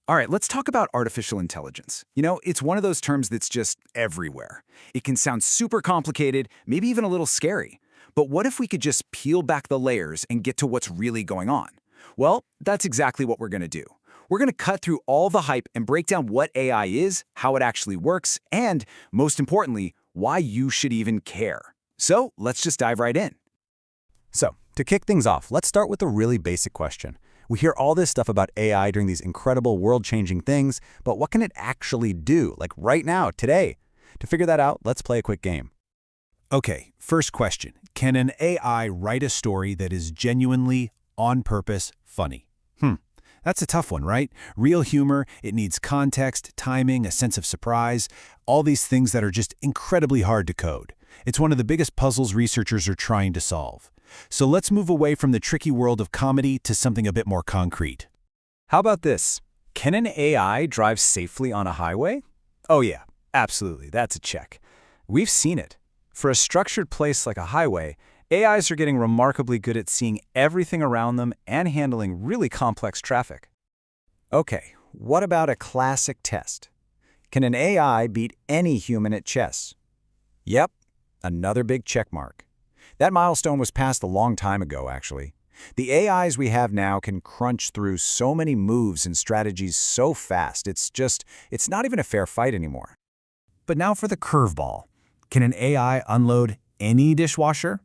All right, let's talk about artificial intelligence. It's one of those terms that's just everywhere. It can sound super complicated, maybe even a little scary. But what if we could just peel back the layers and get to what's really going on? Well, that's exactly what we're going to do. We're going to cut through all the hype and break down what AI is, how it actually works, and, most importantly, why you should even care. So let's just dive right in. So, to kick things off, let's start with a really basic question. We hear all this stuff about AI during these incredible world-changing things, but what can it actually do, like right now, today? To figure that out, let's play a quick game. Okay, first question. Can an AI write a story that is genuinely, on purpose, funny? That's a tough one, right? Real humor, it needs context, timing, a sense of surprise, all these things that are just incredibly hard to code. It's one of the biggest puzzles researchers are trying to solve. So let's move away from the tricky world of comedy to something a bit more concrete. How about this? Can an AI drive safely on a highway? Oh yeah, absolutely, that's a check. We've seen it. For a structured place like a highway, AIs are getting remarkably good at seeing everything around them and handling really complex traffic. Okay, what about a classic test? Can an AI beat any human at chess? Yep, another big check mark. That milestone was passed a long time ago, actually. The AIs we have now can crunch through so many moves and strategies so fast, it's not even a fair fight anymore. But now for the curveball. Can an AI unload any dishwasher?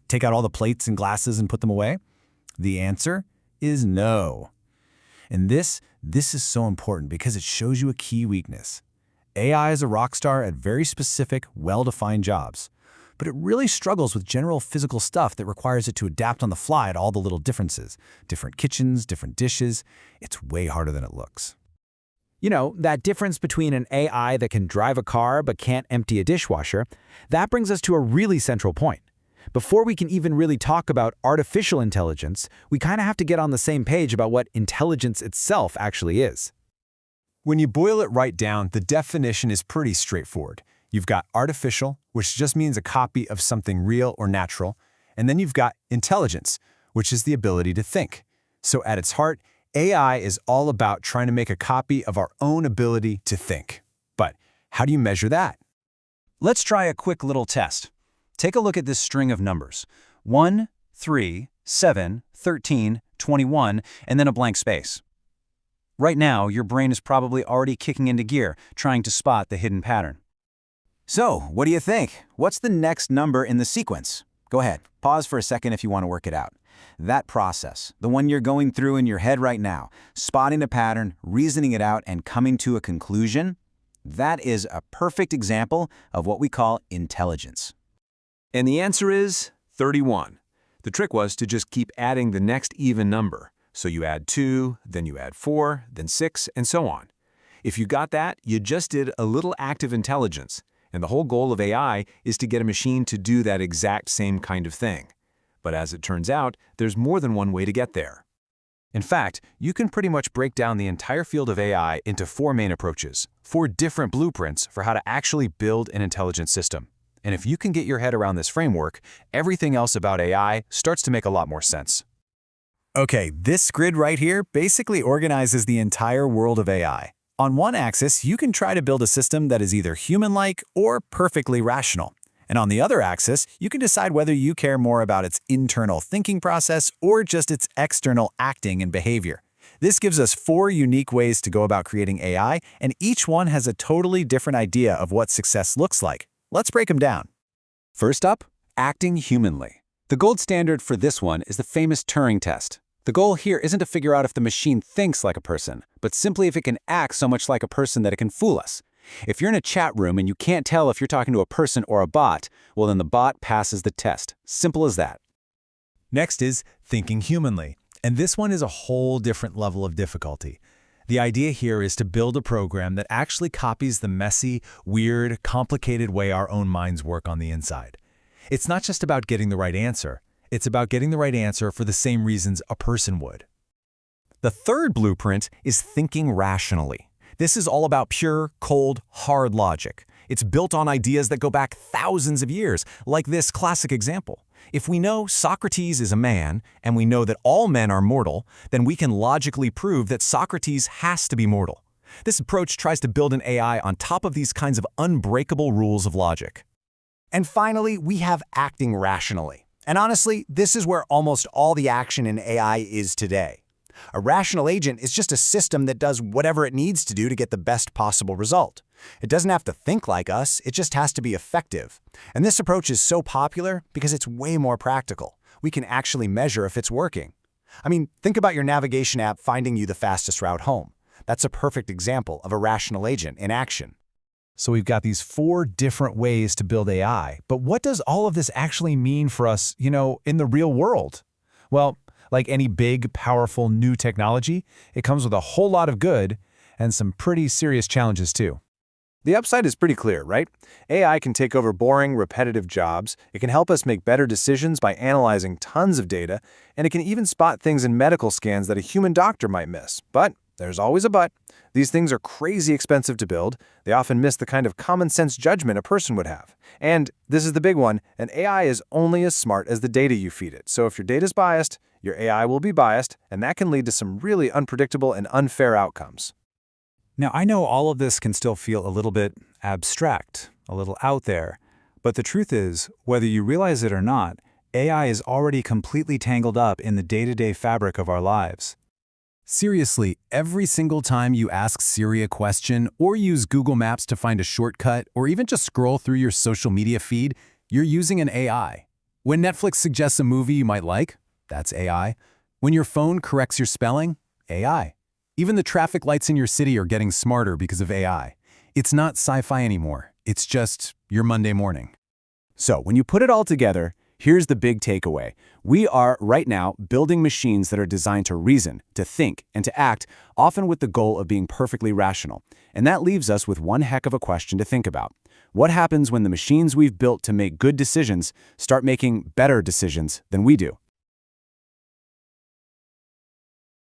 Take out all the plates and glasses and put them away? The answer is no. And this is so important because it shows you a key weakness. AI is a rock star at very specific, well-defined jobs, but it really struggles with general physical stuff that requires it to adapt on the fly to all the little differences. Different kitchens, different dishes. It's way harder than it looks. That difference between an AI that can drive a car but can't empty a dishwasher, that brings us to a really central point. Before we can even really talk about artificial intelligence, we kind of have to get on the same page about what intelligence itself actually is. When you boil it right down, the definition is pretty straightforward. You've got artificial, which just means a copy of something real or natural, and then you've got intelligence, which is the ability to think. So at its heart, AI is all about trying to make a copy of our own ability to think. But how do you measure that? Let's try a quick little test. Take a look at this string of numbers. 1, 3, 7, 13, 21, and then a blank space. Right now, your brain is probably already kicking into gear, trying to spot the hidden pattern. So, what do you think? What's the next number in the sequence? Go ahead, pause for a second if you want to work it out. That process, the one you're going through in your head right now, spotting a pattern, reasoning it out, and coming to a conclusion, that is a perfect example of what we call intelligence. And the answer is 31. The trick was to just keep adding the next even number. So you add 2, then you add 4, then 6, and so on. If you got that, you just did a little active intelligence. And the whole goal of AI is to get a machine to do that exact same kind of thing. But as it turns out, there's more than one way to get there. In fact, you can pretty much break down the entire field of AI into 4 main approaches, 4 different blueprints for how to actually build an intelligent system. And if you can get your head around this framework, everything else about AI starts to make a lot more sense. Okay, this grid right here basically organizes the entire world of AI. On one axis, you can try to build a system that is either human-like or perfectly rational. And on the other axis, you can decide whether you care more about its internal thinking process or just its external acting and behavior. This gives us 4 unique ways to go about creating AI, and each one has a totally different idea of what success looks like. Let's break them down. First up, acting humanly. The gold standard for this one is the famous Turing test. The goal here isn't to figure out if the machine thinks like a person, but simply if it can act so much like a person that it can fool us. If you're in a chat room and you can't tell if you're talking to a person or a bot, well then the bot passes the test. Simple as that. Next is thinking humanly, and this one is a whole different level of difficulty. The idea here is to build a program that actually copies the messy, weird, complicated way our own minds work on the inside. It's not just about getting the right answer. It's about getting the right answer for the same reasons a person would. The third blueprint is thinking rationally. This is all about pure, cold, hard logic. It's built on ideas that go back thousands of years, like this classic example. If we know Socrates is a man, and we know that all men are mortal, then we can logically prove that Socrates has to be mortal. This approach tries to build an AI on top of these kinds of unbreakable rules of logic. And finally, we have acting rationally. And honestly, this is where almost all the action in AI is today. A rational agent is just a system that does whatever it needs to do to get the best possible result. It doesn't have to think like us, it just has to be effective. And this approach is so popular because it's way more practical. We can actually measure if it's working. I mean, think about your navigation app finding you the fastest route home. That's a perfect example of a rational agent in action. So we've got these 4 different ways to build AI, but what does all of this actually mean for us, in the real world? Well, like any big, powerful new technology, it comes with a whole lot of good and some pretty serious challenges too. The upside is pretty clear, right? AI can take over boring, repetitive jobs, it can help us make better decisions by analyzing tons of data, and it can even spot things in medical scans that a human doctor might miss. But there's always a but. These things are crazy expensive to build. They often miss the kind of common sense judgment a person would have. And this is the big one, an AI is only as smart as the data you feed it. So if your data is biased, your AI will be biased, and that can lead to some really unpredictable and unfair outcomes. Now, I know all of this can still feel a little bit abstract, a little out there, but the truth is, whether you realize it or not, AI is already completely tangled up in the day-to-day fabric of our lives. Seriously, every single time you ask Siri a question or use Google Maps to find a shortcut or even just scroll through your social media feed, you're using an AI. When Netflix suggests a movie you might like, that's AI. When your phone corrects your spelling, AI. Even the traffic lights in your city are getting smarter because of AI. It's not sci-fi anymore. It's just your Monday morning. So when you put it all together, here's the big takeaway. We are, right now, building machines that are designed to reason, to think, and to act, often with the goal of being perfectly rational. And that leaves us with one heck of a question to think about. What happens when the machines we've built to make good decisions start making better decisions than we do?